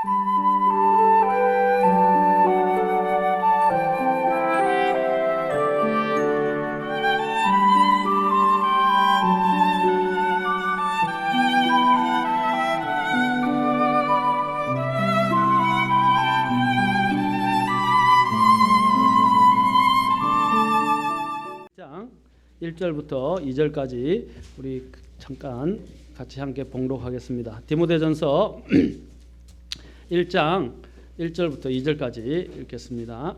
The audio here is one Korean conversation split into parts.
장 1절부터 2절까지 우리 잠깐 같이 함께 봉독하겠습니다. 디모데전서 1장 1절부터 2절까지 읽겠습니다.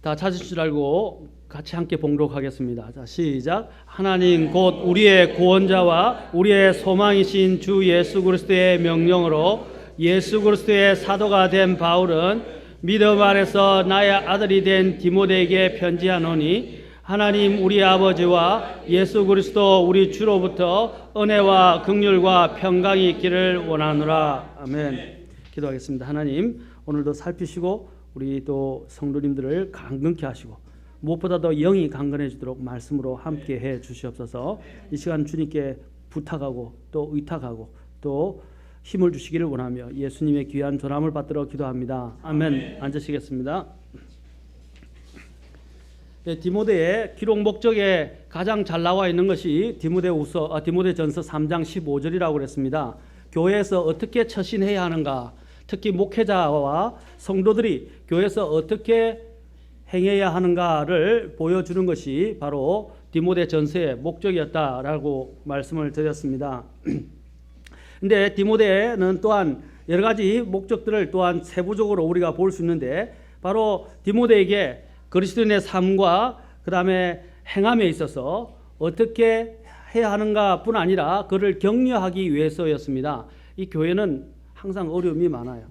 다 찾으실 줄 알고 같이 함께 봉독하겠습니다. 자, 시작. 하나님 곧 우리의 구원자와 우리의 소망이신 주 예수 그리스도의 명령으로 예수 그리스도의 사도가 된 바울은 믿음 안에서 나의 아들이 된 디모데에게 편지하노니 하나님 우리 아버지와 예수 그리스도 우리 주로부터 은혜와 긍휼과 평강이 있기를 원하노라. 아멘. 기도하겠습니다. 하나님 오늘도 살피시고 우리 또 성도님들을 강건케 하시고 무엇보다도 영이 강건해지도록 말씀으로 함께해 주시옵소서. 이 시간 주님께 부탁하고 또 의탁하고 또 힘을 주시기를 원하며 예수님의 귀한 전함을 받들어 기도합니다. 아멘. 앉으시겠습니다. 네, 디모데의 기록 목적에 가장 잘 나와 있는 것이 디모데전서 3장 15절이라고 그랬습니다. 교회에서 어떻게 처신해야 하는가, 특히 목회자와 성도들이 교회에서 어떻게 행해야 하는가를 보여주는 것이 바로 디모데전서의 목적이었다라고 말씀을 드렸습니다. 근데 디모데는 또한 여러 가지 목적들을 또한 세부적으로 우리가 볼 수 있는데 바로 디모데에게 그리스도인의 삶과 그 다음에 행함에 있어서 어떻게 해야 하는가 뿐 아니라 그를 격려하기 위해서였습니다. 이 교회는 항상 어려움이 많아요.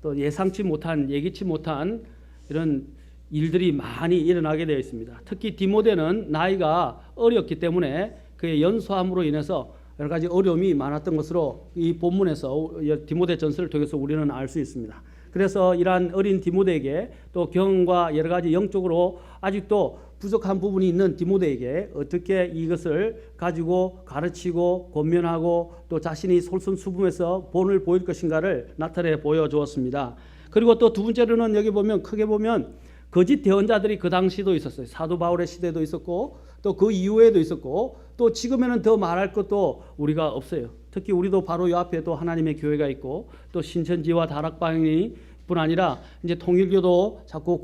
또 예상치 못한 예기치 못한 이런 일들이 많이 일어나게 되어 있습니다. 특히 디모데는 나이가 어렸기 때문에 그의 연소함으로 인해서 여러 가지 어려움이 많았던 것으로 이 본문에서 디모데 전서를 통해서 우리는 알 수 있습니다. 그래서 이러한 어린 디모데에게 또 경험과 여러 가지 영적으로 아직도 부족한 부분이 있는 디모데에게 어떻게 이것을 가지고 가르치고 권면하고 또 자신이 솔선수범해서 본을 보일 것인가를 나타내 보여주었습니다. 그리고 또 두 번째로는 여기 보면 크게 보면 거짓 대언자들이 그 당시도 있었어요. 사도 바울의 시대도 있었고 또 그 이후에도 있었고 또 지금에는 더 말할 것도 우리가 없어요. 특히 우리도 바로 이 앞에 또 하나님의 교회가 있고 또 신천지와 다락방이 뿐 아니라 이제 통일교도 자꾸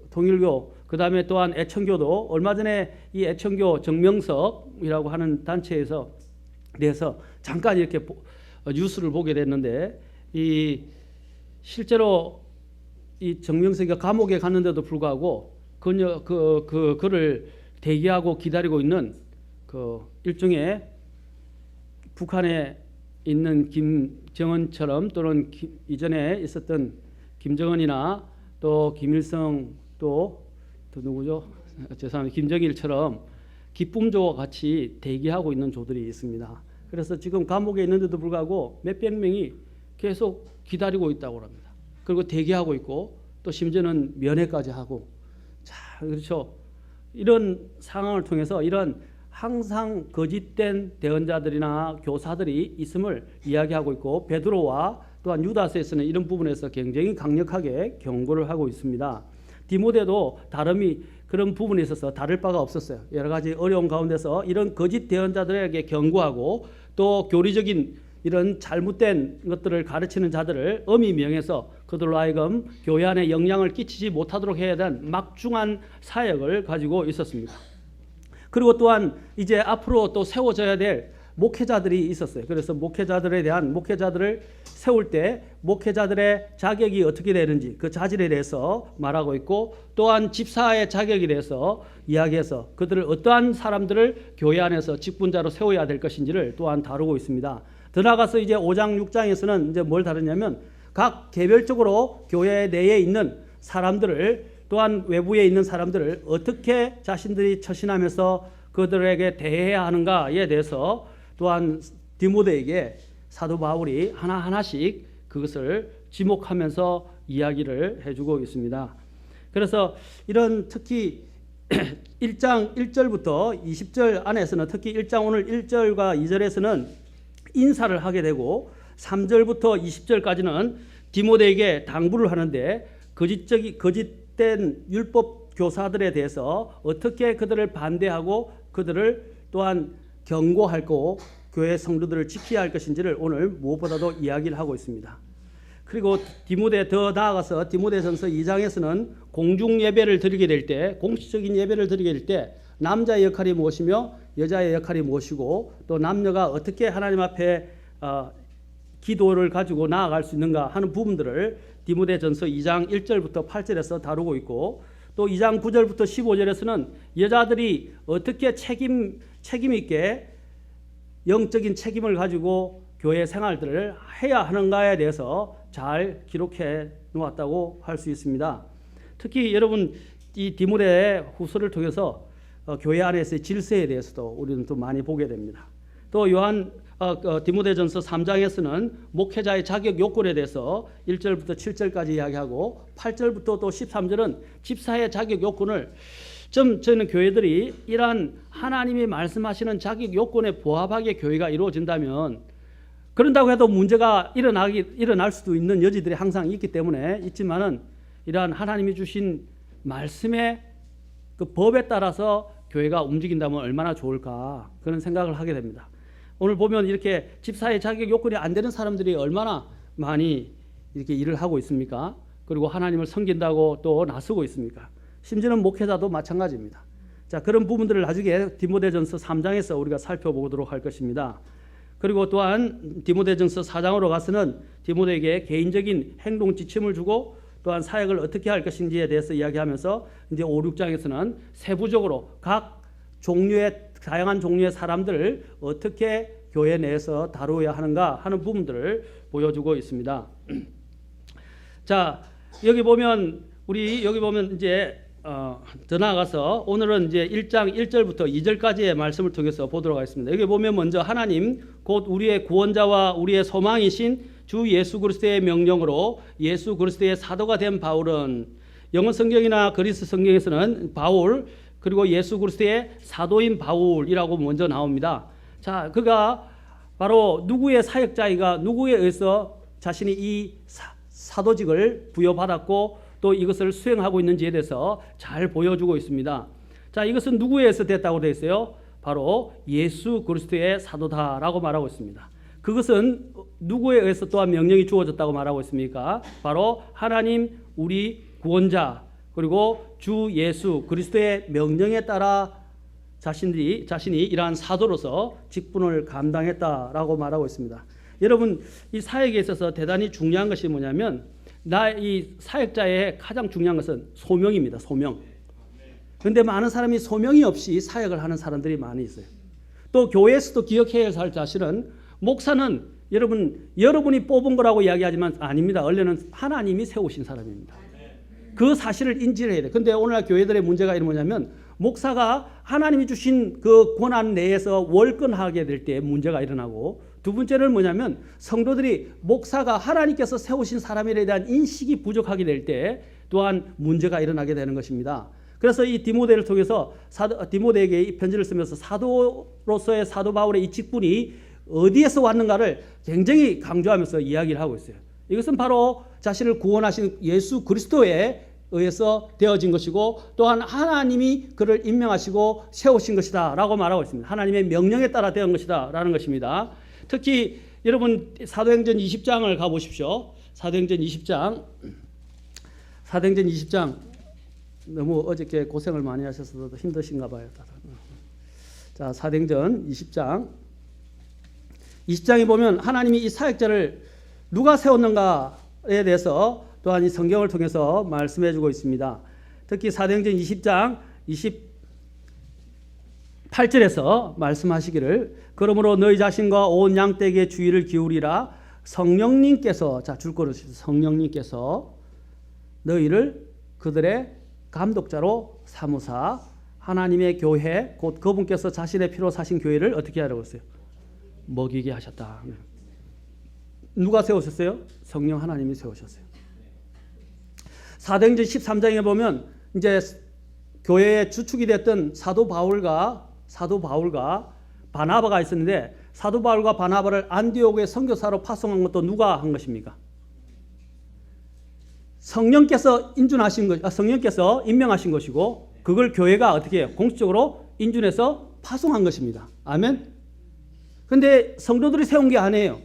통일교 그 다음에 또한 애청교도 얼마 전에 이 애청교 정명석이라고 하는 단체에서 대해서 잠깐 이렇게 뉴스를 보게 됐는데 이 실제로 이 정명석이가 감옥에 갔는데도 불구하고 그를 대기하고 기다리고 있는 그 일종의 북한에 있는 김정은처럼 또는 이전에 있었던 김정은이나 또 김일성 또 누구죠? 죄송합니다. 김정일처럼 기쁨조와 같이 대기하고 있는 조들이 있습니다. 그래서 지금 감옥에 있는데도 불구하고 몇백 명이 계속 기다리고 있다고 합니다. 그리고 대기하고 있고 또 심지어는 면회까지 하고 자 그렇죠. 이런 상황을 통해서 이런 항상 거짓된 대언자들이나 교사들이 있음을 이야기하고 있고 베드로와 또한 유다서에서는 이런 부분에서 굉장히 강력하게 경고를 하고 있습니다. 디모데도 다름이 그런 부분에 있어서 다를 바가 없었어요. 여러 가지 어려운 가운데서 이런 거짓 대언자들에게 경고하고 또 교리적인 이런 잘못된 것들을 가르치는 자들을 엄히 명해서 그들로 하여금 교회 안에 영향을 끼치지 못하도록 해야 되는 막중한 사역을 가지고 있었습니다. 그리고 또한 이제 앞으로 또 세워져야 될 목회자들이 있었어요. 그래서 목회자들을 세울 때 목회자들의 자격이 어떻게 되는지 그 자질에 대해서 말하고 있고 또한 집사의 자격에 대해서 이야기해서 그들을 어떠한 사람들을 교회 안에서 직분자로 세워야 될 것인지를 또한 다루고 있습니다. 더 나아가서 이제 5장 6장에서는 이제 뭘 다루냐면 각 개별적으로 교회 내에 있는 사람들을 또한 외부에 있는 사람들을 어떻게 자신들이 처신하면서 그들에게 대해야 하는가에 대해서 또한 디모데에게 사도 바울이 하나하나씩 그것을 지목하면서 이야기를 해주고 있습니다. 그래서 이런 특히 1장 1절부터 20절 안에서는 특히 1장 오늘 1절과 2절에서는 인사를 하게 되고 3절부터 20절까지는 디모데에게 당부를 하는데 거짓된 율법 교사들에 대해서 어떻게 그들을 반대하고 그들을 또한 경고하고 교회 성도들을 지켜야 할 것인지를 오늘 무엇보다도 이야기를 하고 있습니다. 그리고 더 나아가서 디모데전서 2장에서는 공중 예배를 드리게 될 때, 공식적인 예배를 드리게 될 때 남자의 역할이 무엇이며 여자의 역할이 무엇이고 또 남녀가 어떻게 하나님 앞에 기도를 가지고 나아갈 수 있는가 하는 부분들을 디모데전서 2장 1절부터 8절에서 다루고 있고 또 2장 9절부터 15절에서는 여자들이 어떻게 책임 있게 영적인 책임을 가지고 교회 생활들을 해야 하는가에 대해서 잘 기록해 놓았다고 할 수 있습니다. 특히 여러분 이 디모데 후서를 통해서 교회 안에서의 질서에 대해서도 우리는 또 많이 보게 됩니다. 또 디모데전서 3장에서는 목회자의 자격 요건에 대해서 1절부터 7절까지 이야기하고 8절부터 또 13절은 집사의 자격 요건을 저는 교회들이 이러한 하나님이 말씀하시는 자격 요건에 부합하게 교회가 이루어진다면 그런다고 해도 문제가 일어날 수도 있는 여지들이 항상 있기 때문에 있지만은 이러한 하나님이 주신 말씀의 그 법에 따라서 교회가 움직인다면 얼마나 좋을까 그런 생각을 하게 됩니다. 오늘 보면 이렇게 집사의 자격 요건이 안 되는 사람들이 얼마나 많이 이렇게 일을 하고 있습니까? 그리고 하나님을 섬긴다고 또 나서고 있습니까? 심지어는 목회자도 마찬가지입니다. 자, 그런 부분들을 나중에 디모데전서 3장에서 우리가 살펴보도록 할 것입니다. 그리고 또한 디모데전서 4장으로 가서는 디모데에게 개인적인 행동 지침을 주고 또한 사역을 어떻게 할 것인지에 대해서 이야기하면서 이제 5, 6장에서는 세부적으로 각 다양한 종류의 사람들을 어떻게 교회 내에서 다루어야 하는가 하는 부분들을 보여주고 있습니다. 자, 여기 보면 이제 더 나아가서 오늘은 이제 1장 1절부터 2절까지의 말씀을 통해서 보도록 하겠습니다. 여기 보면 먼저 하나님 곧 우리의 구원자와 우리의 소망이신 주 예수 그리스도의 명령으로 예수 그리스도의 사도가 된 바울은 영어 성경이나 그리스 성경에서는 바울 그리고 예수 그리스도의 사도인 바울이라고 먼저 나옵니다. 자, 그가 바로 누구의 사역자이가 누구에 의해서 자신이 이 사도직을 부여받았고 또 이것을 수행하고 있는지에 대해서 잘 보여주고 있습니다. 자, 이것은 누구에 의해서 됐다고 되어 있어요? 바로 예수 그리스도의 사도다라고 말하고 있습니다. 그것은 누구에 의해서 또한 명령이 주어졌다고 말하고 있습니까? 바로 하나님 우리 구원자 그리고 주 예수 그리스도의 명령에 따라 자신이 이러한 사도로서 직분을 감당했다라고 말하고 있습니다. 여러분 이 사역에 있어서 대단히 중요한 것이 뭐냐면 이 사역자의 가장 중요한 것은 소명입니다. 소명. 그런데 많은 사람이 소명이 없이 사역을 하는 사람들이 많이 있어요. 또 교회에서도 기억해야 할 사실은 목사는 여러분이 뽑은 거라고 이야기하지만 아닙니다. 원래는 하나님이 세우신 사람입니다. 그 사실을 인지를 해야 돼요. 그런데 오늘날 교회들의 문제가 뭐냐면 목사가 하나님이 주신 그 권한 내에서 월권하게 될 때 문제가 일어나고 두 번째는 뭐냐면 성도들이 목사가 하나님께서 세우신 사람에 대한 인식이 부족하게 될 때 또한 문제가 일어나게 되는 것입니다. 그래서 이 디모데를 통해서 디모데에게 이 편지를 쓰면서 사도로서의 사도 바울의 이 직분이 어디에서 왔는가를 굉장히 강조하면서 이야기를 하고 있어요. 이것은 바로 자신을 구원하신 예수 그리스도에 의해서 되어진 것이고 또한 하나님이 그를 임명하시고 세우신 것이다 라고 말하고 있습니다. 하나님의 명령에 따라 되은 것이다 라는 것입니다. 특히 여러분 사도행전 20장을 가보십시오. 사도행전 20장 너무 어저께 고생을 많이 하셔서 힘드신가 봐요. 자, 사도행전 20장에 보면 하나님이 이 사역자를 누가 세웠는가에 대해서 또한 이 성경을 통해서 말씀해 주고 있습니다. 특히 사도행전 20장 28절에서 말씀하시기를 그러므로 너희 자신과 온 양떼에게 주의를 기울이라 성령님께서 성령님께서 너희를 그들의 감독자로 삼으사 하나님의 교회 곧 그분께서 자신의 피로 사신 교회를 어떻게 하라고 했어요? 먹이게 하셨다. 누가 세우셨어요? 성령 하나님이 세우셨어요. 사도행전 13장에 보면 이제 교회의 주축이 됐던 사도 바울과 바나바가 있었는데 사도 바울과 바나바를 안디옥의 선교사로 파송한 것도 누가 한 것입니까? 성령께서 성령께서 임명하신 것이고 그걸 교회가 어떻게 해요? 공식적으로 인준해서 파송한 것입니다. 아멘. 근데 성도들이 세운 게 아니에요.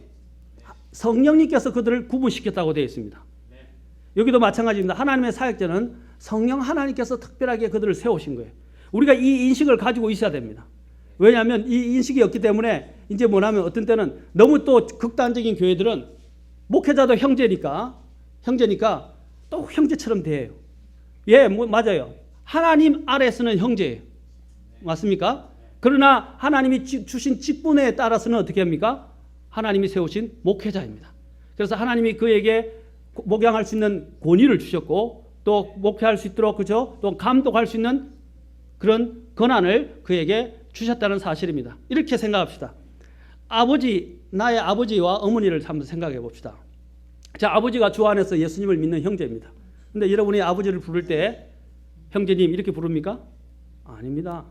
성령님께서 그들을 구분시켰다고 되어 있습니다. 여기도 마찬가지입니다. 하나님의 사역자는 성령 하나님께서 특별하게 그들을 세우신 거예요. 우리가 이 인식을 가지고 있어야 됩니다. 왜냐하면 이 인식이 없기 때문에 이제 뭐냐면 어떤 때는 너무 또 극단적인 교회들은 목회자도 형제니까 또 형제처럼 대해요. 예, 맞아요. 하나님 아래서는 형제예요. 맞습니까? 그러나 하나님이 주신 직분에 따라서는 어떻게 합니까? 하나님이 세우신 목회자입니다. 그래서 하나님이 그에게 목양할 수 있는 권위를 주셨고 또 목회할 수 있도록 그죠? 또 감독할 수 있는 그런 권한을 그에게 주셨다는 사실입니다. 이렇게 생각합시다. 나의 아버지와 어머니를 한번 생각해 봅시다. 자, 아버지가 주 안에서 예수님을 믿는 형제입니다. 근데 여러분이 아버지를 부를 때 형제님 이렇게 부릅니까? 아닙니다.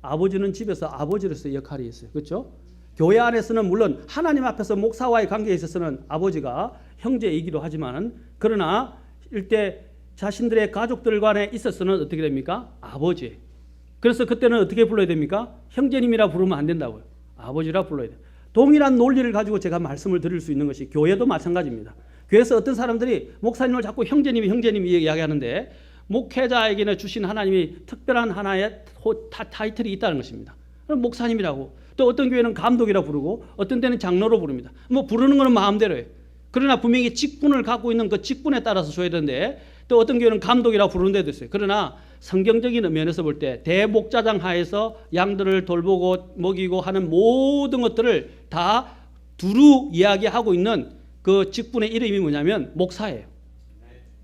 아버지는 집에서 아버지로서의 역할이 있어요. 그렇죠? 교회 안에서는 물론 하나님 앞에서 목사와의 관계에 있어서는 아버지가 형제이기도 하지만 그러나 일대 자신들의 가족들 간에 있어서는 어떻게 됩니까? 아버지. 그래서 그때는 어떻게 불러야 됩니까? 형제님이라 부르면 안 된다고요. 아버지라 불러야 돼요. 동일한 논리를 가지고 제가 말씀을 드릴 수 있는 것이 교회도 마찬가지입니다. 교회에서 어떤 사람들이 목사님을 자꾸 형제님이 이야기하는데 목회자에게는 주신 하나님이 특별한 하나의 타이틀이 있다는 것입니다. 그럼 목사님이라고 또 어떤 교회는 감독이라 부르고 어떤 때는 장로로 부릅니다. 뭐 부르는 거는 마음대로예요. 그러나 분명히 직분을 갖고 있는 그 직분에 따라서 줘야 되는데 또 어떤 교회는 감독이라 부르는 데도 있어요. 그러나 성경적인 면에서 볼 때 대목자장 하에서 양들을 돌보고 먹이고 하는 모든 것들을 다 두루 이야기하고 있는 그 직분의 이름이 뭐냐면 목사예요.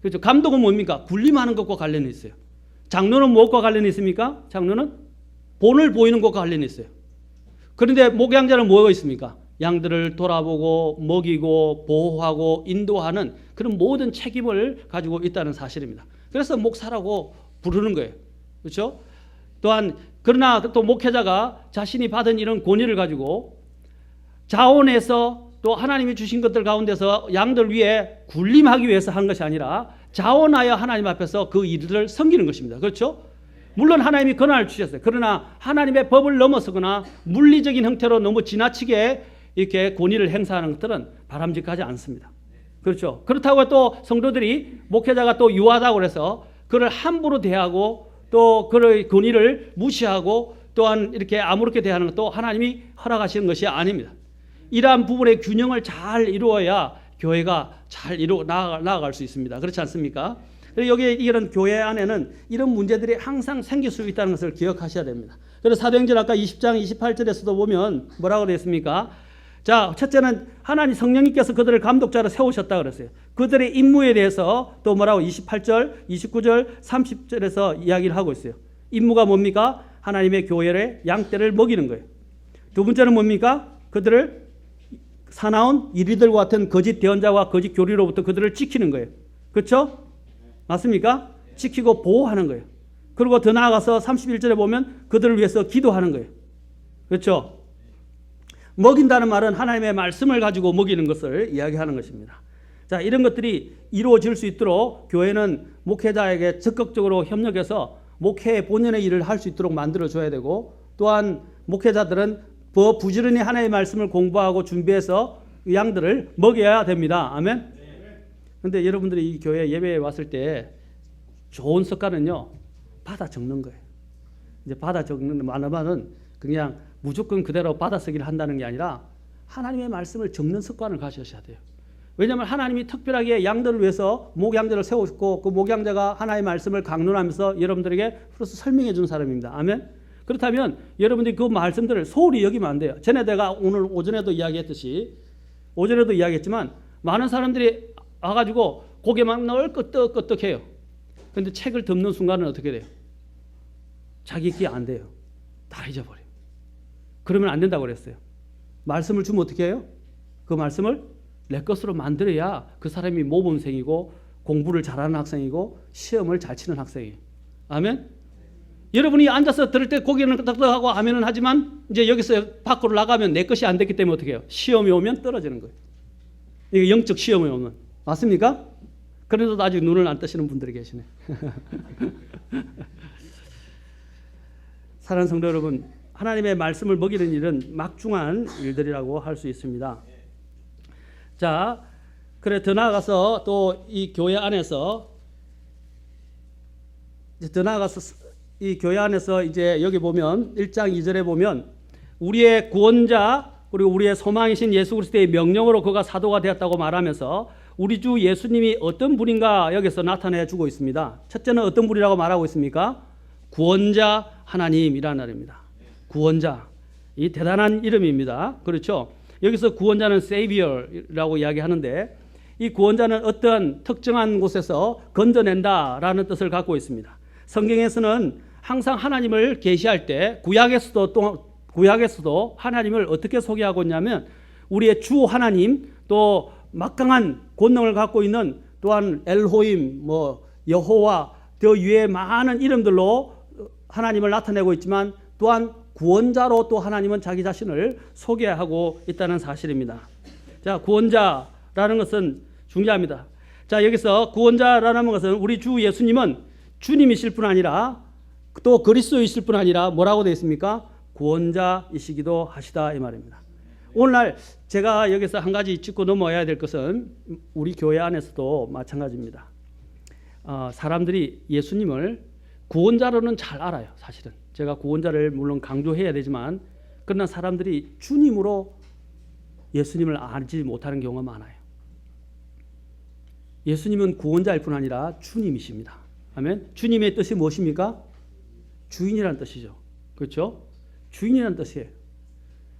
그렇죠. 감독은 뭡니까? 군림하는 것과 관련이 있어요. 장로는 무엇과 관련이 있습니까? 장로는 본을 보이는 것과 관련이 있어요. 그런데 목양자는 뭐가 있습니까? 양들을 돌아보고 먹이고 보호하고 인도하는 그런 모든 책임을 가지고 있다는 사실입니다. 그래서 목사라고 부르는 거예요. 그렇죠? 또한 그러나 또 목회자가 자신이 받은 이런 권위를 가지고 자원해서 또 하나님이 주신 것들 가운데서 양들 위해 군림하기 위해서 한 것이 아니라 자원하여 하나님 앞에서 그 일들을 섬기는 것입니다. 그렇죠? 물론 하나님이 권한을 주셨어요. 그러나 하나님의 법을 넘어서거나 물리적인 형태로 너무 지나치게 이렇게 권위를 행사하는 것들은 바람직하지 않습니다. 그렇죠? 그렇다고 또 성도들이 목회자가 또 유하다고 해서 그를 함부로 대하고 또 그의 권위를 무시하고 또한 이렇게 아무렇게 대하는 것도 하나님이 허락하시는 것이 아닙니다. 이러한 부분의 균형을 잘 이루어야 교회가 잘 나아갈 수 있습니다. 그렇지 않습니까? 여기에 이런 교회 안에는 이런 문제들이 항상 생길 수 있다는 것을 기억하셔야 됩니다. 그래서 사도행전 아까 20장 28절에서도 보면 뭐라고 되어 있습니까? 자, 첫째는 하나님 성령님께서 그들을 감독자로 세우셨다 그랬어요. 그들의 임무에 대해서 또 뭐라고 28절, 29절, 30절에서 이야기를 하고 있어요. 임무가 뭡니까? 하나님의 교회의 양떼를 먹이는 거예요. 두 번째는 뭡니까? 그들을 사나운 이리들과 같은 거짓 대언자와 거짓 교리로부터 그들을 지키는 거예요. 그렇죠? 맞습니까? 지키고 보호하는 거예요. 그리고 더 나아가서 31절에 보면 그들을 위해서 기도하는 거예요. 그렇죠? 먹인다는 말은 하나님의 말씀을 가지고 먹이는 것을 이야기하는 것입니다. 자, 이런 것들이 이루어질 수 있도록 교회는 목회자에게 적극적으로 협력해서 목회의 본연의 일을 할 수 있도록 만들어줘야 되고 또한 목회자들은 부지런히 하나님의 말씀을 공부하고 준비해서 양들을 먹여야 됩니다. 아멘? 그런데 여러분들이 이 교회 예배에 왔을 때 좋은 습관은요, 받아 적는 거예요. 이제 받아 적는 말은 그냥 무조건 그대로 받아쓰기를 한다는 게 아니라 하나님의 말씀을 적는 습관을 가지셔야 돼요. 왜냐하면 하나님이 특별하게 양들을 위해서 목양자를 세우셨고 그 목양자가 하나님의 말씀을 강론하면서 여러분들에게 플러스 설명해 준 사람입니다. 아멘? 그렇다면 여러분들이 그 말씀들을 소홀히 여기면 안 돼요. 전에 내가 오늘 오전에도 이야기했지만 많은 사람들이 와가지고 고개만 늘 끄떡끄떡해요. 그런데 책을 덮는 순간은 어떻게 돼요? 자기 귀 안 돼요. 다 잊어버려요. 그러면 안 된다고 그랬어요. 말씀을 주면 어떻게 해요? 그 말씀을 내 것으로 만들어야 그 사람이 모범생이고 공부를 잘하는 학생이고 시험을 잘 치는 학생이에요. 아멘? 여러분이 앉아서 들을 때 고개는 끄덕끄덕하고 하면은 하지만 이제 여기서 밖으로 나가면 내 것이 안 됐기 때문에 어떻게 해요? 시험이 오면 떨어지는 거예요. 이게 영적 시험이 오면. 맞습니까? 그래도 아직 눈을 안 뜨시는 분들이 계시네. 사랑하는 성도 여러분, 하나님의 말씀을 먹이는 일은 막중한 일들이라고 할 수 있습니다. 자, 그래 더 나아가서 또 이 교회 안에서 이 교회 안에서 이제 여기 보면 1장 2절에 보면 우리의 구원자 그리고 우리의 소망이신 예수 그리스도의 명령으로 그가 사도가 되었다고 말하면서 우리 주 예수님이 어떤 분인가 여기서 나타내 주고 있습니다. 첫째는 어떤 분이라고 말하고 있습니까? 구원자 하나님이라는 말입니다. 구원자. 이 대단한 이름입니다. 그렇죠? 여기서 구원자는 Savior라고 이야기하는데 이 구원자는 어떤 특정한 곳에서 건져낸다라는 뜻을 갖고 있습니다. 성경에서는 항상 하나님을 계시할 때 구약에서도 하나님을 어떻게 소개하고 있냐면 우리의 주 하나님 또 막강한 권능을 갖고 있는 또한 엘호임 여호와 더 위에 많은 이름들로 하나님을 나타내고 있지만 또한 구원자로 또 하나님은 자기 자신을 소개하고 있다는 사실입니다. 자, 구원자라는 것은 중요합니다. 자, 여기서 구원자라는 것은 우리 주 예수님은 주님이실 뿐 아니라 또 그리스도이실 뿐 아니라 뭐라고 되어 있습니까? 구원자이시기도 하시다 이 말입니다. 오늘날 제가 여기서 한 가지 짚고 넘어야 될 것은 우리 교회 안에서도 마찬가지입니다. 사람들이 예수님을 구원자로는 잘 알아요. 사실은 제가 구원자를 물론 강조해야 되지만 그러나 사람들이 주님으로 예수님을 알지 못하는 경우가 많아요. 예수님은 구원자일 뿐 아니라 주님이십니다. 아멘. 주님의 뜻이 무엇입니까? 주인이라는 뜻이죠. 그렇죠? 주인이라는 뜻이에요.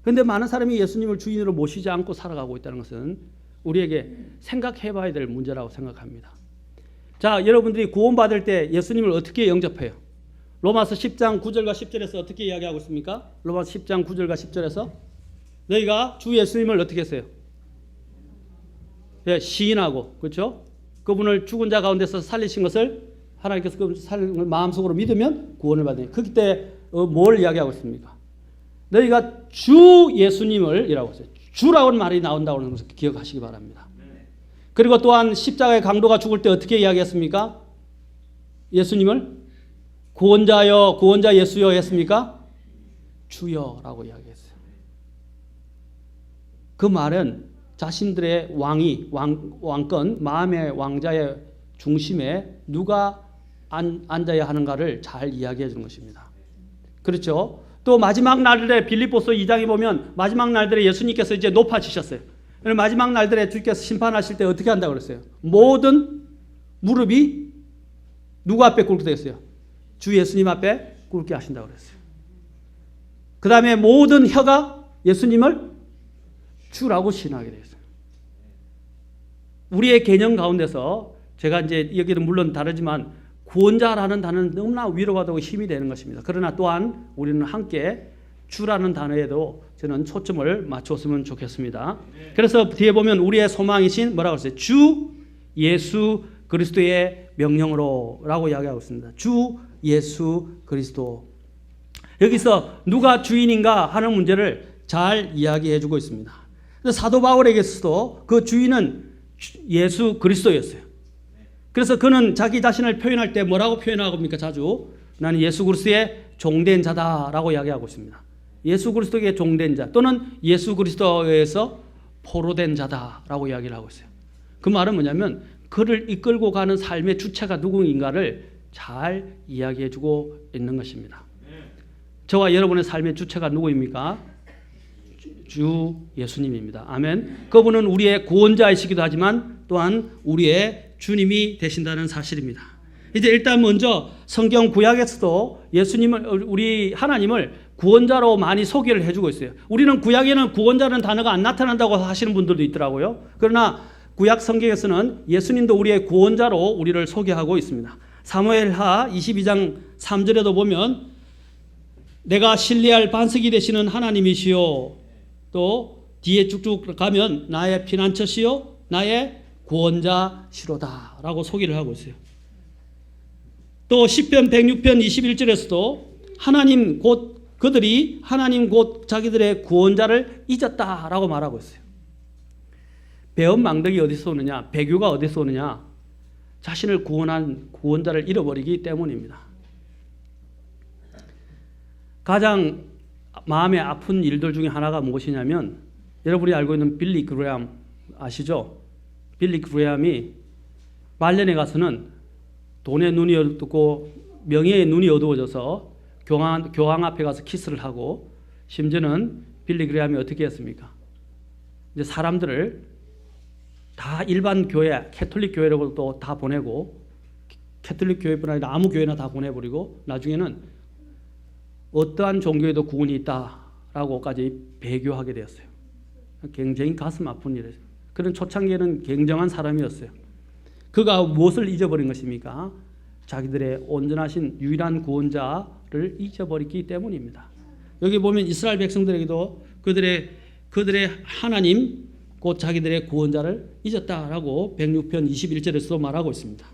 그런데 많은 사람이 예수님을 주인으로 모시지 않고 살아가고 있다는 것은 우리에게 생각해 봐야 될 문제라고 생각합니다. 자, 여러분들이 구원받을 때 예수님을 어떻게 영접해요? 로마서 10장 9절과 10절에서 어떻게 이야기하고 있습니까? 로마서 10장 9절과 10절에서 너희가 주 예수님을 어떻게 했어요? 네, 시인하고 그렇죠? 그분을 죽은 자 가운데서 살리신 것을 하나님께서 그 살림을 마음속으로 믿으면 구원을 받으니 그때 뭘 이야기하고 있습니까? 너희가 주 예수님을 이라고 했어요. 주라고는 말이 나온다고 하는 것을 기억하시기 바랍니다. 그리고 또한 십자가의 강도가 죽을 때 어떻게 이야기했습니까? 예수님을 구원자여 구원자 예수여 했습니까? 주여라고 이야기했어요. 그 말은 자신들의 왕권 마음의 왕자의 중심에 누가 앉아야 하는가를 잘 이야기해 주는 것입니다. 그렇죠? 또 마지막 날들에 빌립보서 2장에 보면 마지막 날들에 예수님께서 이제 높아지셨어요. 마지막 날들에 주께서 심판하실 때 어떻게 한다고 그랬어요? 모든 무릎이 누구 앞에 꿇게 되었어요? 주 예수님 앞에 꿇게 하신다고 그랬어요. 그 다음에 모든 혀가 예수님을 주라고 신하게 되었어요. 우리의 개념 가운데서 제가 이제 여기는 물론 다르지만 구원자라는 단어는 너무나 위로받고 힘이 되는 것입니다. 그러나 또한 우리는 함께 주라는 단어에도 저는 초점을 맞췄으면 좋겠습니다. 그래서 뒤에 보면 우리의 소망이신 뭐라고 했어요? 주 예수 그리스도의 명령으로 라고 이야기하고 있습니다. 주 예수 그리스도. 여기서 누가 주인인가 하는 문제를 잘 이야기해 주고 있습니다. 사도 바울에게서도 그 주인은 예수 그리스도였어요. 그래서 그는 자기 자신을 표현할 때 뭐라고 표현하고 있습니까? 자주 나는 예수 그리스도의 종된 자다라고 이야기하고 있습니다. 예수 그리스도의 종된 자 또는 예수 그리스도에서 포로된 자다라고 이야기를 하고 있어요. 그 말은 뭐냐면 그를 이끌고 가는 삶의 주체가 누구인가를 잘 이야기해 주고 있는 것입니다. 저와 여러분의 삶의 주체가 누구입니까? 주 예수님입니다. 아멘. 그분은 우리의 구원자이시기도 하지만 또한 우리의 주님이 되신다는 사실입니다. 이제 일단 먼저 성경 구약에서도 예수님을 우리 하나님을 구원자로 많이 소개를 해주고 있어요. 우리는 구약에는 구원자라는 단어가 안 나타난다고 하시는 분들도 있더라고요. 그러나 구약 성경에서는 예수님도 우리의 구원자로 우리를 소개하고 있습니다. 사무엘하 22장 3절에도 보면 내가 신뢰할 반석이 되시는 하나님이시요 또 뒤에 쭉쭉 가면 나의 피난처시요 나의 구원자시로다 라고 소개를 하고 있어요. 또 시편 106편 21절에서도 그들이 하나님 곧 자기들의 구원자를 잊었다라고 말하고 있어요. 배은망덕이 어디서 오느냐? 배교가 어디서 오느냐? 자신을 구원한 구원자를 잃어버리기 때문입니다. 가장 마음에 아픈 일들 중에 하나가 무엇이냐면 여러분이 알고 있는 빌리 그레함 아시죠? 빌리 그레함이 말년에 가서는 돈의 눈이 어둡고 명예의 눈이 어두워져서 교황 앞에 가서 키스를 하고 심지어는 빌리 그레함이 어떻게 했습니까? 이제 사람들을 다 일반 교회, 캐톨릭 교회로도 다 보내고 캐톨릭 교회뿐 아니라 아무 교회나 다 보내버리고 나중에는 어떠한 종교에도 구원이 있다라고까지 배교하게 되었어요. 굉장히 가슴 아픈 일이었어요. 그런 초창기에는 굉장한 사람이었어요. 그가 무엇을 잊어버린 것입니까? 자기들의 온전하신 유일한 구원자를 잊어버렸기 때문입니다. 여기 보면 이스라엘 백성들에게도 그들의 하나님 곧 자기들의 구원자를 잊었다라고 106편 21절에서도 말하고 있습니다.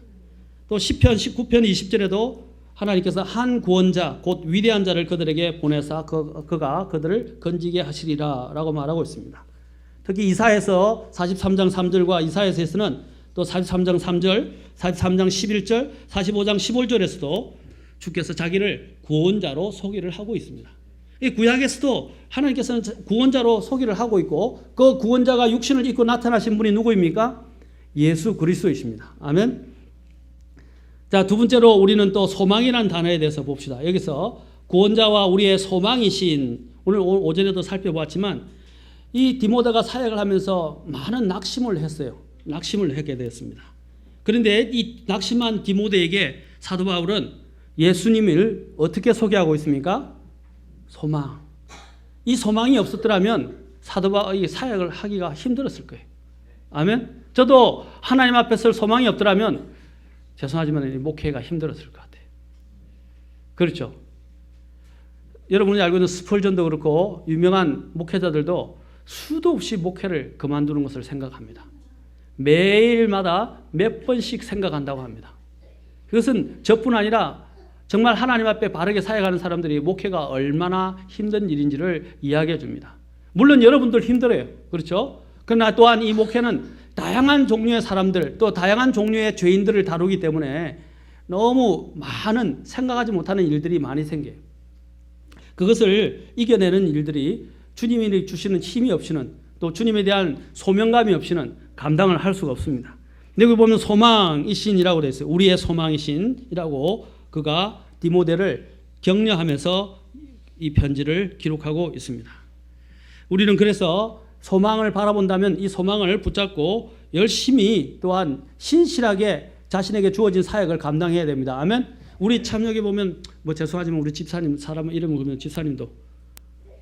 또 시편 19편 20절에도 하나님께서 한 구원자 곧 위대한 자를 그들에게 보내사 그가 그들을 건지게 하시리라 라고 말하고 있습니다. 특히 이사야서 43장 3절과 이사야서에서는 또 43장 3절, 43장 11절, 45장 15절에서도 주께서 자기를 구원자로 소개를 하고 있습니다. 이 구약에서도 하나님께서는 구원자로 소개를 하고 있고 그 구원자가 육신을 입고 나타나신 분이 누구입니까? 예수 그리스도이십니다. 아멘. 자, 두 번째로 우리는 또 소망이라는 단어에 대해서 봅시다. 여기서 구원자와 우리의 소망이신 오늘 오전에도 살펴보았지만 이 디모데가 사역을 하면서 많은 낙심을 했어요. 낙심을 하게 되었습니다. 그런데 이 낙심한 디모데에게 사도 바울은 예수님을 어떻게 소개하고 있습니까? 소망. 이 소망이 없었더라면 사도 바울이 사역을 하기가 힘들었을 거예요. 아멘. 저도 하나님 앞에서 소망이 없더라면 죄송하지만 목회가 힘들었을 것 같아요. 그렇죠. 여러분이 알고 있는 스펄전도 그렇고 유명한 목회자들도 수도 없이 목회를 그만두는 것을 생각합니다. 매일마다 몇 번씩 생각한다고 합니다. 그것은 저뿐 아니라 정말 하나님 앞에 바르게 사역하는 사람들이 목회가 얼마나 힘든 일인지를 이야기해 줍니다. 물론 여러분들 힘들어요. 그렇죠? 그러나 또한 이 목회는 다양한 종류의 사람들 또 다양한 종류의 죄인들을 다루기 때문에 너무 많은 생각하지 못하는 일들이 많이 생겨요. 그것을 이겨내는 일들이 주님이 주시는 힘이 없이는 또 주님에 대한 소명감이 없이는 감당을 할 수가 없습니다. 여기 보면 소망이신이라고 되어 있어요. 우리의 소망이신이라고 그가 디모데를 격려하면서 이 편지를 기록하고 있습니다. 우리는 그래서 소망을 바라본다면 이 소망을 붙잡고 열심히 또한 신실하게 자신에게 주어진 사역을 감당해야 됩니다. 아멘. 우리 참 여기 보면 죄송하지만 우리 집사님 사람 이름을 보면 집사님도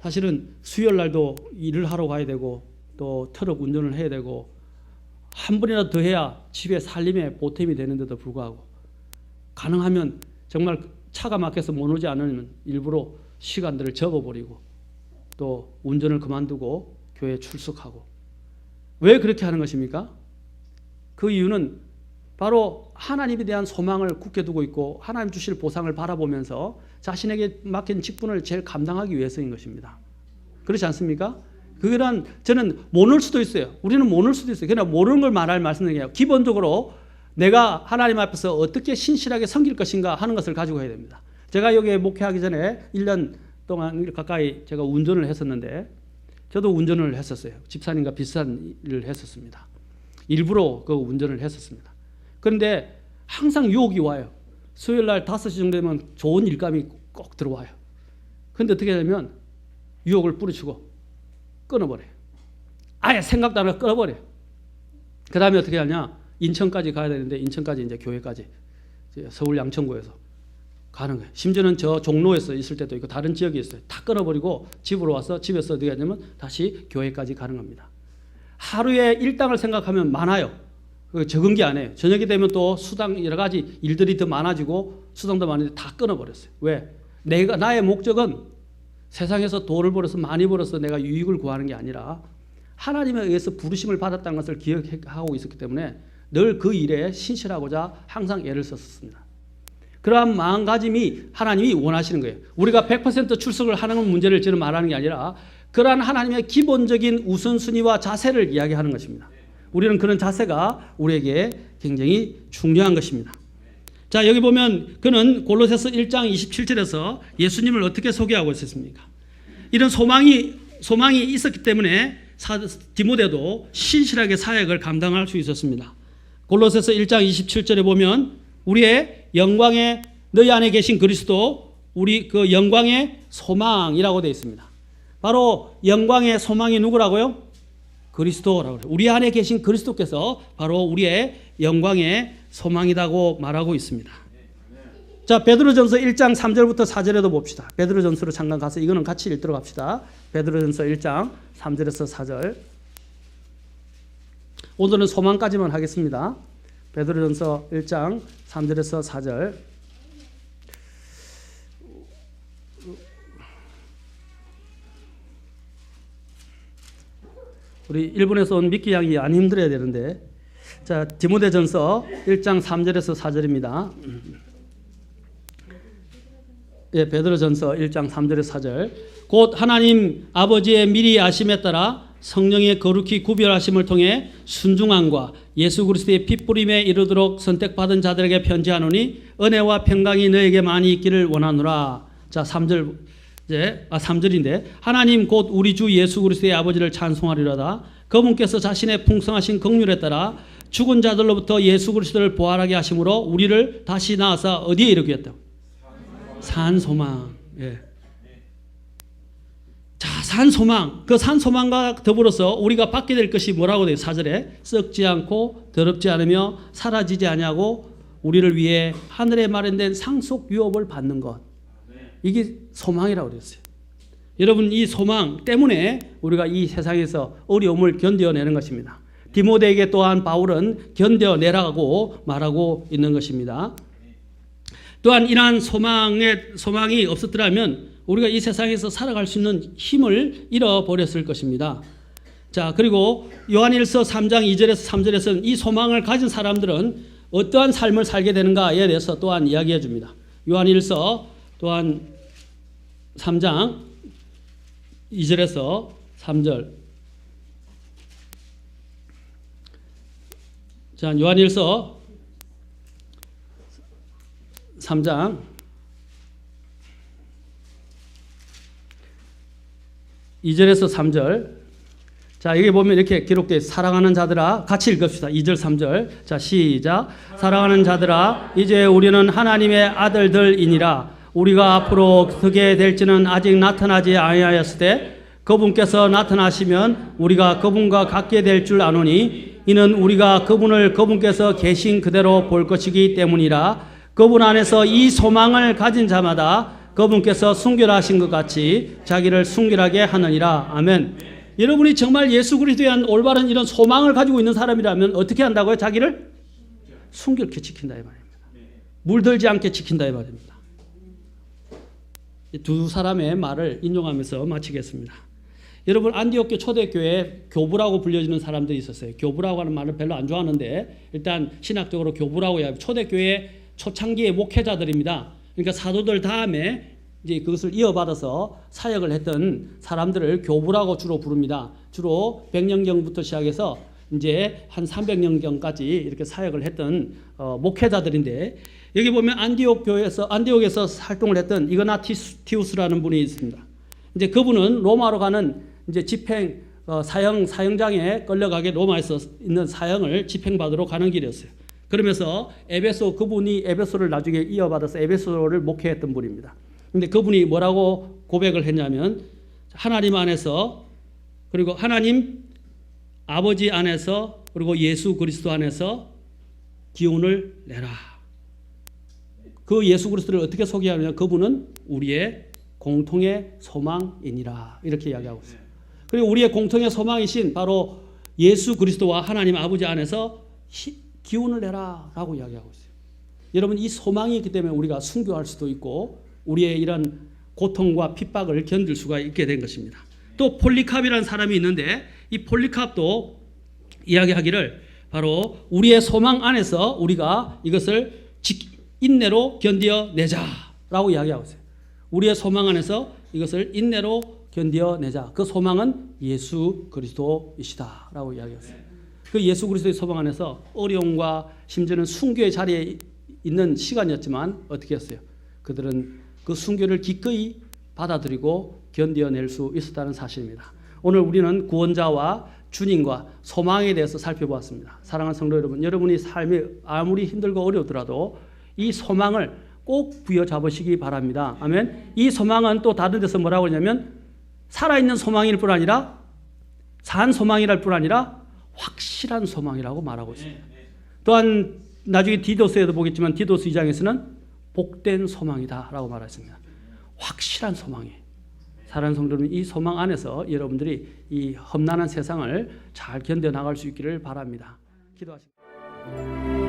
사실은 수요일 날도 일을 하러 가야 되고 또 트럭 운전을 해야 되고 한 번이라도 더 해야 집에 살림에 보탬이 되는데도 불구하고 가능하면 정말 차가 막혀서 못 오지 않으면 일부러 시간들을 접어버리고 또 운전을 그만두고 교회에 출석하고 왜 그렇게 하는 것입니까? 그 이유는 바로 하나님에 대한 소망을 굳게 두고 있고 하나님 주실 보상을 바라보면서 자신에게 맡긴 직분을 제일 감당하기 위해서인 것입니다. 그렇지 않습니까? 그런 저는 모를 수도 있어요. 우리는 모를 수도 있어요. 그러나 모르는 걸 말할 말씀드려요. 기본적으로 내가 하나님 앞에서 어떻게 신실하게 섬길 것인가 하는 것을 가지고 해야 됩니다. 제가 여기에 목회하기 전에 1년 동안 가까이 제가 운전을 했었는데 저도 운전을 했었어요. 집사님과 비슷한 일을 했었습니다. 일부러 그 운전을 했었습니다. 그런데 항상 유혹이 와요. 수요일 날 5시 정도 되면 좋은 일감이 꼭 들어와요. 그런데 어떻게 되면 유혹을 뿌리치고 끊어버려요. 아예 생각도 안 하고 끊어버려요. 그 다음에 어떻게 하냐? 인천까지 가야 되는데 인천까지 이제 교회까지 서울 양천구에서 가는 거예요. 심지어는 저 종로에서 있을 때도 있고 다른 지역에 있어요. 다 끊어버리고 집으로 와서 집에서 어떻게 하냐면 다시 교회까지 가는 겁니다. 하루에 일당을 생각하면 많아요. 적은 게 아니에요. 저녁이 되면 또 수당 여러 가지 일들이 더 많아지고 수당도 많은데 다 끊어버렸어요. 왜? 나의 목적은 세상에서 돈을 벌어서 많이 벌어서 내가 유익을 구하는 게 아니라 하나님에 의해서 부르심을 받았다는 것을 기억하고 있었기 때문에 늘 그 일에 신실하고자 항상 애를 썼습니다. 그러한 마음가짐이 하나님이 원하시는 거예요. 우리가 100% 출석을 하는 문제를 저는 말하는 게 아니라 그러한 하나님의 기본적인 우선순위와 자세를 이야기하는 것입니다. 우리는 그런 자세가 우리에게 굉장히 중요한 것입니다. 자, 여기 보면 그는 골로새서 1장 27절에서 예수님을 어떻게 소개하고 있었습니까? 이런 소망이 있었기 때문에 디모데도 신실하게 사역을 감당할 수 있었습니다. 골로새서 1장 27절에 보면 우리의 영광의 너희 안에 계신 그리스도 우리 그 영광의 소망이라고 되어 있습니다. 바로 영광의 소망이 누구라고요? 그리스도라고 그래요. 우리 안에 계신 그리스도께서 바로 우리의 영광의 소망이라고 말하고 있습니다. 자, 베드로전서 1장 3절부터 4절에도 봅시다. 베드로전서로 잠깐 가서 이거는 같이 읽도록 합시다. 베드로전서 1장 3절에서 4절. 오늘은 소망까지만 하겠습니다. 베드로전서 1장 3절에서 4절. 우리 일본에서 온 미키 양이 안 힘들어야 되는데. 자, 디모데전서 1장 3절에서 4절입니다. 예, 베드로전서 1장 3절에서 4절. 곧 하나님 아버지의 미리 아심에 따라 성령의 거룩히 구별하심을 통해 순종함과 예수 그리스도의 핏부림에 이르도록 선택받은 자들에게 편지하노니 은혜와 평강이 너에게 많이 있기를 원하노라. 자, 3절인데 하나님 곧 우리 주 예수 그리스도의 아버지를 찬송하리로다. 그분께서 자신의 풍성하신 긍휼에 따라 죽은 자들로부터 예수 그리스도를 부활하게 하심으로 우리를 다시 낳아서 어디에 이르게 했다? 산소망. 예. 자, 산소망. 그 산소망과 더불어서 우리가 받게 될 것이 뭐라고 돼요? 4절에 썩지 않고 더럽지 않으며 사라지지 아니하고 우리를 위해 하늘에 마련된 상속 유업을 받는 것. 이게 소망이라고 그랬어요. 여러분, 이 소망 때문에 우리가 이 세상에서 어려움을 견뎌내는 것입니다. 디모데에게 또한 바울은 견뎌내라고 말하고 있는 것입니다. 또한 이러한 소망이 없었더라면 우리가 이 세상에서 살아갈 수 있는 힘을 잃어버렸을 것입니다. 자, 그리고 요한일서 3장 2절에서 3절에서는 이 소망을 가진 사람들은 어떠한 삶을 살게 되는가에 대해서 또한 이야기해 줍니다. 요한일서 또한 3장 2절에서 3절. 자, 요한일서 3장 2절에서 3절. 자, 여기 보면 이렇게 기록되어 있어요. 사랑하는 자들아, 같이 읽읍시다. 2절 3절. 자, 시작. 사랑하는 자들아, 이제 우리는 하나님의 아들들이니라. 우리가 앞으로 어떻게 될지는 아직 나타나지 아니하였을 때 그분께서 나타나시면 우리가 그분과 같게 될 줄 아노니 이는 우리가 그분을 그분께서 계신 그대로 볼 것이기 때문이라. 그분 안에서 이 소망을 가진 자마다 그분께서 순결하신 것 같이 자기를 순결하게 하느니라. 아멘. 여러분이 정말 예수 그리스도에 대한 올바른 이런 소망을 가지고 있는 사람이라면 어떻게 한다고요? 자기를 순결케 지킨다 이 말입니다. 물들지 않게 지킨다 이 말입니다. 두 사람의 말을 인용하면서 마치겠습니다. 여러분, 안디옥교 초대교회에 교부라고 불려지는 사람들이 있었어요. 교부라고 하는 말을 별로 안 좋아하는데 일단 신학적으로 교부라고 해요. 초대교회 초창기의 목회자들입니다. 그러니까 사도들 다음에 이제 그것을 이어받아서 사역을 했던 사람들을 교부라고 주로 부릅니다. 주로 100년경부터 시작해서 이제 한 300년경까지 이렇게 사역을 했던 목회자들인데 여기 보면 안디옥에서 활동을 했던 이그나티우스라는 분이 있습니다. 이제 그분은 로마로 가는 이제 집행 사형장에 끌려가게 로마에서 있는 사형을 집행받으러 가는 길이었어요. 그러면서 그분이 에베소를 나중에 이어받아서 에베소를 목회했던 분입니다. 근데 그분이 뭐라고 고백을 했냐면 하나님 안에서 그리고 하나님 아버지 안에서 그리고 예수 그리스도 안에서 기운을 내라. 그 예수 그리스도를 어떻게 소개하느냐? 그분은 우리의 공통의 소망이니라. 이렇게 이야기하고 있어요. 그리고 우리의 공통의 소망이신 바로 예수 그리스도와 하나님 아버지 안에서 기운을 내라 라고 이야기하고 있어요. 여러분, 이 소망이 있기 때문에 우리가 순교할 수도 있고 우리의 이런 고통과 핍박을 견딜 수가 있게 된 것입니다. 또 폴리캅이라는 사람이 있는데 이 폴리캅도 이야기하기를 바로 우리의 소망 안에서 우리가 이것을 인내로 견뎌내자라고 이야기하고 있어요. 우리의 소망 안에서 이것을 인내로 견뎌내자. 그 소망은 예수 그리스도이시다라고 이야기했어요. 그 예수 그리스도의 소망 안에서 어려움과 심지어는 순교의 자리에 있는 시간이었지만 어떻게 했어요? 그들은 그 순교를 기꺼이 받아들이고 견뎌낼 수 있었다는 사실입니다. 오늘 우리는 구원자와 주님과 소망에 대해서 살펴보았습니다. 사랑하는 성도 여러분, 여러분이 삶이 아무리 힘들고 어려우더라도 이 소망을 꼭 부여잡으시기 바랍니다. 아멘. 이 소망은 또 다른 데서 뭐라고 하냐면 살아있는 소망일 뿐 아니라 산 소망이랄 뿐 아니라 확실한 소망이라고 말하고 있습니다. 또한 나중에 디도스에도 보겠지만 디도스 2장에서는 복된 소망이다라고 말했습니다. 확실한 소망이에요. 사랑하는 성도 여러분, 이 소망 안에서 여러분들이 이 험난한 세상을 잘 견뎌나갈 수 있기를 바랍니다. 기도하십시오.